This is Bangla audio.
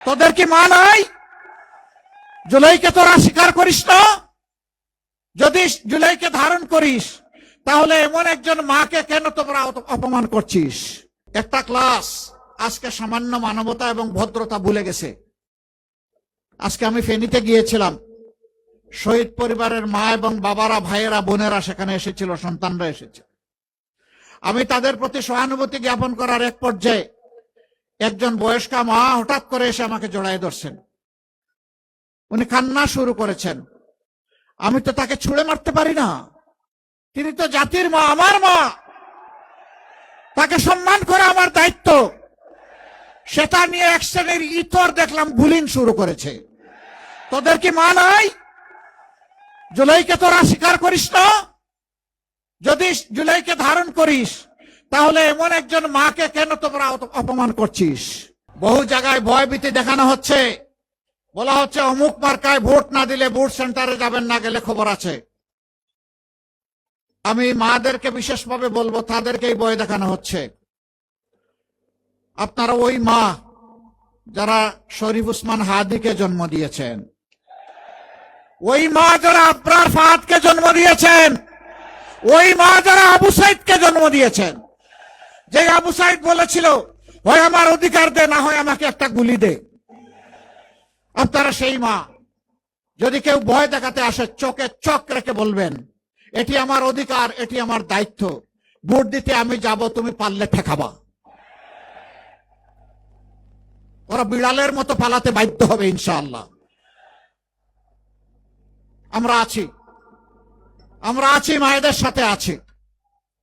তোদের কি মা নাই? জুলাইকে তোরা স্বীকার করিস না? যদি জুলাইকে ধারণ করিস তাহলে এমন একজন মাকে কেন তোমরা অপমান করছিস? একটা ক্লাস আজকে সামান্য মানবতা এবং ভদ্রতা ভুলে গেছে। আজকে আমি ফেনীতে গিয়েছিলাম, শহীদ পরিবারের মা এবং বাবারা, ভাইয়েরা, বোনেরা সেখানে এসেছিল, সন্তানরা এসেছে। আমি তাদের প্রতি সহানুভূতি জ্ঞাপন করার এক পর্যায়ে একজন বয়স্কা মা হঠাৎ করে এসে আমাকে জড়ায় ধরছেন। উনি কান্না শুরু করেছেন। আমি তো তাকে ছুঁড়ে মারতে পারি না, তিনি তো জাতির মা, আমার মা, তাকে সম্মান করা আমার দায়িত্ব। সেটা নিয়ে এক শ্রেণীর ইতর দেখলাম বুলিং শুরু করেছে। তোদের কি মা নাই? জুলাইকে তোরা স্বীকার করিস না? যদি জুলাইকে ধারণ করিস তাহলে এমন একজন মাকে কেন তোমরা অপমান করছিস? বহু জায়গায় ভয়ভীতি দেখানো হচ্ছে, বলা হচ্ছে অমুক মার্কায় ভোট না দিলে ভোট সেন্টারে যাবেন না, গেলে খবর আছে। আমি মাদেরকে বিশেষভাবে বলবো, তাদেরকেই ভয় দেখানো হচ্ছে। আপনারা ওই মা যারা শরীফ উসমান হাদিকে জন্ম দিয়েছেন, ওই মা যারা আবরার ফাহাদকে জন্ম দিয়েছেন, ওই মা যারা আবু সাইদকে জন্ম দিয়েছেন, যে আবু সাইদ বলেছিল হয় আমার অধিকার দে, না হয় আমাকে একটা গুলি দে। আপনারা সেই মা। যদি কেউ ভয় দেখাতে আসে, চোখে চোখ রেখে বলবেন এটি আমার অধিকার, এটি আমার দায়িত্ব, ভোট দিতে আমি যাব, তুমি পারলে ঠেকাবা। ওরা বিড়ালের মতো পালাতে বাধ্য হবে ইনশাআল্লাহ। আমরা আছি, আমরা আছি, মায়েদের সাথে আছি।